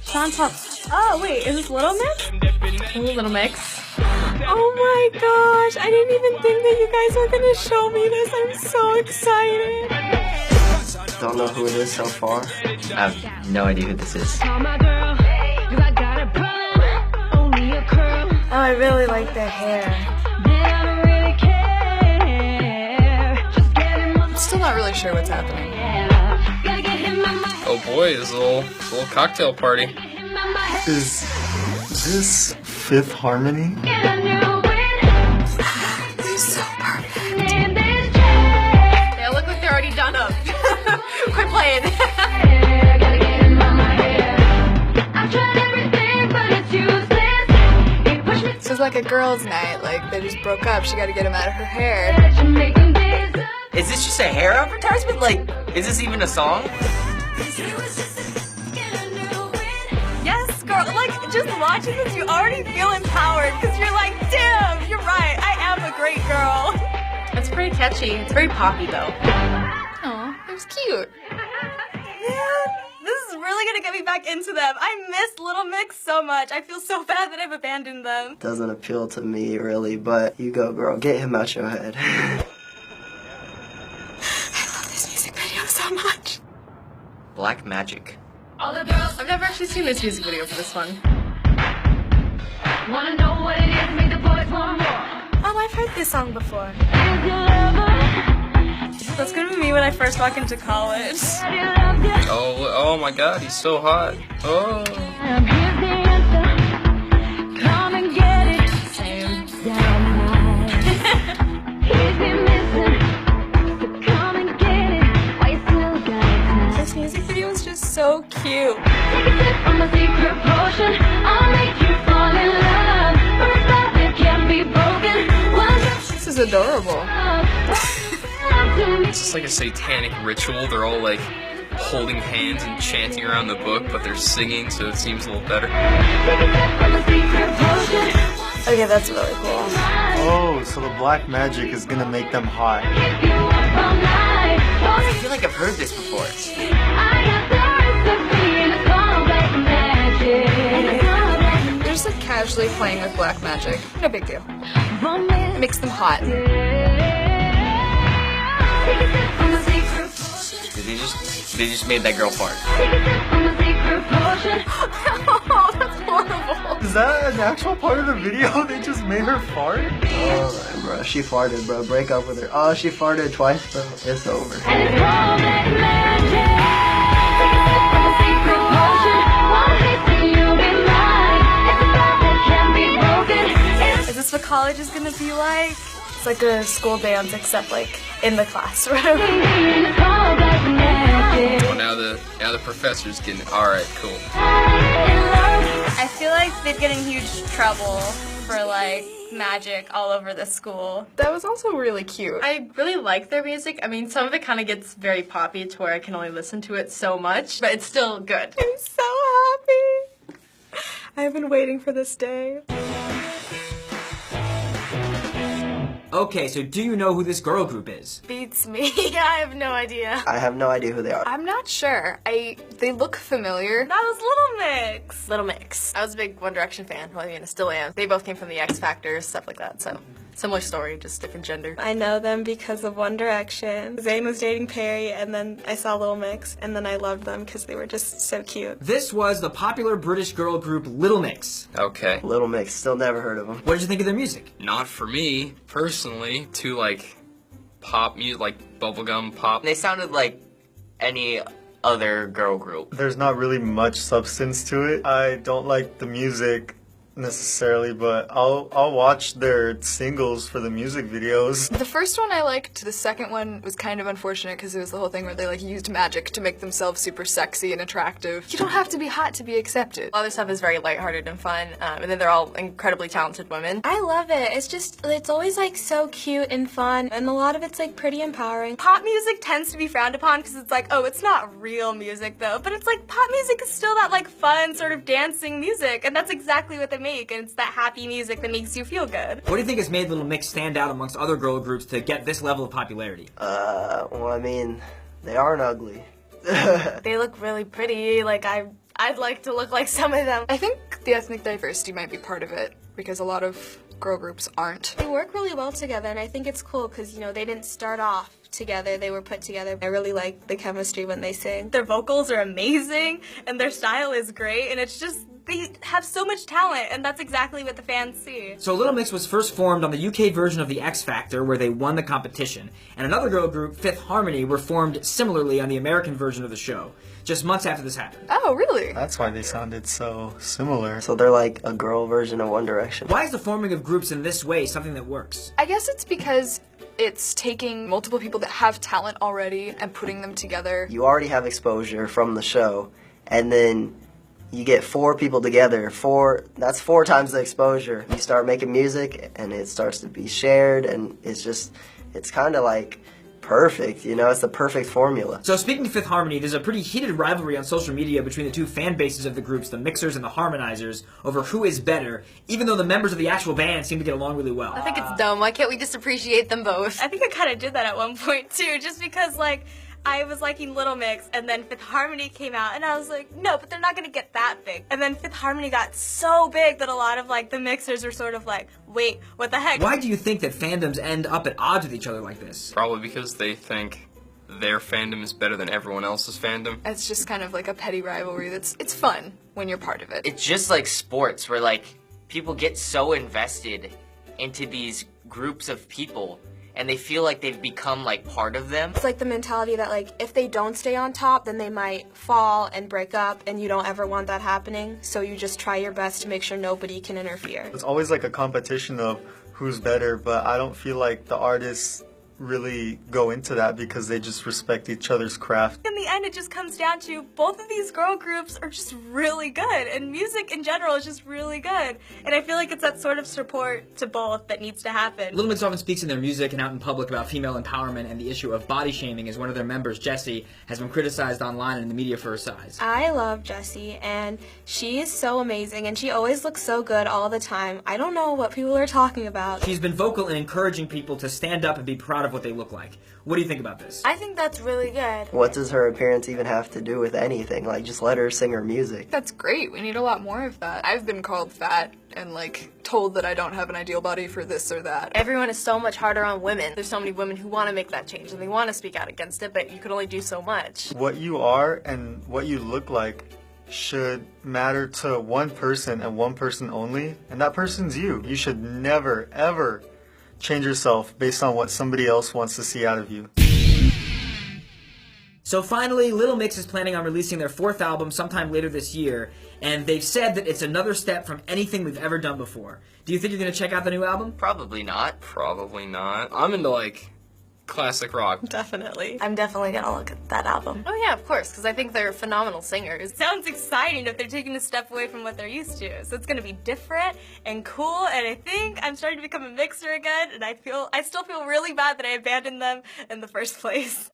Sean Pop. Oh wait, is this Little Mix? Little Mix. Oh my gosh, I didn't even think that you guys were gonna show me this. I'm so excited. Don't know who it is so far. I have no idea who this is. Oh, I really like their hair. I'm still not really sure what's happening. Oh boy, this little cocktail party. Is this Fifth Harmony? They're so perfect. They look like they're already done up. Quit playing. So it's like a girls' night. Like they just broke up. She got to get him out of her hair. Is this just a hair advertisement? Like, is this even a song? Yes, girl. Like, just watching this, you already feel empowered because you're like, damn, you're right. I am a great girl. It's pretty catchy. It's very poppy though. Oh, it was cute. Man, this is really gonna get me back into them. I miss Little Mix so much. I feel so bad that I've abandoned them. Doesn't appeal to me really, but you go, girl. Get him out your head. I love this music video so much. Black Magic. I've never actually seen this music video for this one. Oh, I've heard this song before. That's gonna be me when I first walk into college. Oh my god, he's so hot. Oh. Same. This music video is just so cute. This is adorable. It's just like a satanic ritual. They're all like holding hands and chanting around the book, but they're singing, so it seems a little better. Okay, that's really cool. Oh, so the black magic is gonna make them hot. I feel like I've heard this before. They're just like casually playing with black magic. No big deal. It makes them hot. They just made that girl fart. Oh, that's horrible. Is that an actual part of the video? They just made her fart? Alright, bro. She farted, bro. Break up with her. Oh, she farted twice, bro. It's over. Is this what college is gonna be like? It's like a school dance, except like in the classroom. Oh, now the professor's getting it. All right, cool. I feel like they'd get in huge trouble for like magic all over the school. That was also really cute. I really like their music. I mean, some of it kind of gets very poppy to where I can only listen to it so much, but it's still good. I'm so happy. I've been waiting for this day. Okay, so do you know who this girl group is? Beats me. I have no idea. I have no idea who they are. I'm not sure. They look familiar. That was Little Mix. Little Mix. I was a big One Direction fan. Well, I mean, I still am. They both came from the X Factor, stuff like that, so similar story, just different gender. I know them because of One Direction. Zayn was dating Perry, and then I saw Little Mix, and then I loved them because they were just so cute. This was the popular British girl group Little Mix. Okay. Little Mix. Still never heard of them. What did you think of their music? Not for me, personally, too like pop music, like bubblegum pop. They sounded like any other girl group. There's not really much substance to it. I don't like the music necessarily, but I'll watch their singles for the music videos. The first one I liked. The second one was kind of unfortunate because it was the whole thing where they like used magic to make themselves super sexy and attractive. You don't have to be hot to be accepted. All their stuff is very lighthearted and fun, and then they're all incredibly talented women. I love it. It's always like so cute and fun, and a lot of it's like pretty empowering. Pop music tends to be frowned upon because it's like, oh, it's not real music though, but it's like pop music is still that like fun sort of dancing music, and that's exactly what they make, and it's that happy music that makes you feel good. What do you think has made Little Mix stand out amongst other girl groups to get this level of popularity? Well, I mean, they aren't ugly. They look really pretty. Like I'd like to look like some of them. I think the ethnic diversity might be part of it because a lot of girl groups aren't. They work really well together, and I think it's cool because, you know, they didn't start off together. They were put together. I really like the chemistry when they sing. Their vocals are amazing, and their style is great, and it's just, they have so much talent, and that's exactly what the fans see. So Little Mix was first formed on the UK version of the X Factor, where they won the competition, and another girl group, Fifth Harmony, were formed similarly on the American version of the show, just months after this happened. Oh, really? That's why they sounded so similar. So they're like a girl version of One Direction. Why is the forming of groups in this way something that works? I guess it's because it's taking multiple people that have talent already and putting them together. You already have exposure from the show, and then you get 4 people together. That's 4 times the exposure. You start making music, and it starts to be shared, and it's kind of like perfect, you know? It's the perfect formula. So speaking of Fifth Harmony, there's a pretty heated rivalry on social media between the two fan bases of the groups, the Mixers and the Harmonizers, over who is better, even though the members of the actual band seem to get along really well. I think it's dumb. Why can't we just appreciate them both? I think I kind of did that at one point, too, just because, like, I was liking Little Mix, and then Fifth Harmony came out, and I was like, no, but they're not gonna get that big. And then Fifth Harmony got so big that a lot of, like, the Mixers were sort of like, wait, what the heck? Why do you think that fandoms end up at odds with each other like this? Probably because they think their fandom is better than everyone else's fandom. It's just kind of like a petty rivalry it's fun when you're part of it. It's just like sports where like people get so invested into these groups of people and they feel like they've become like part of them. It's like the mentality that, like, if they don't stay on top, then they might fall and break up, and you don't ever want that happening, so you just try your best to make sure nobody can interfere. It's always like a competition of who's better, but I don't feel like the artists really go into that because they just respect each other's craft. In the end, it just comes down to both of these girl groups are just really good, and music in general is just really good. And I feel like it's that sort of support to both that needs to happen. Little Mix often speaks in their music and out in public about female empowerment and the issue of body shaming, as one of their members, Jessie, has been criticized online and in the media for her size. I love Jessie, and she is so amazing, and she always looks so good all the time. I don't know what people are talking about. She's been vocal in encouraging people to stand up and be proud of what they look like. What do you think about this? I think that's really good. What does her appearance even have to do with anything? Like, just let her sing her music. That's great. We need a lot more of that. I've been called fat and like told that I don't have an ideal body for this or that. Everyone is so much harder on women. There's so many women who want to make that change and they want to speak out against it, but you can only do so much. What you are and what you look like should matter to one person and one person only, and that person's you. You should never, ever change yourself based on what somebody else wants to see out of you. So finally, Little Mix is planning on releasing their 4th album sometime later this year, and they've said that it's another step from anything we've ever done before. Do you think you're going to check out the new album? Probably not. Probably not. I'm into like classic rock. Definitely. I'm definitely gonna look at that album. Oh yeah, of course, because I think they're phenomenal singers. Sounds exciting if they're taking a step away from what they're used to. So it's gonna be different and cool, and I think I'm starting to become a mixer again, and I still feel really bad that I abandoned them in the first place.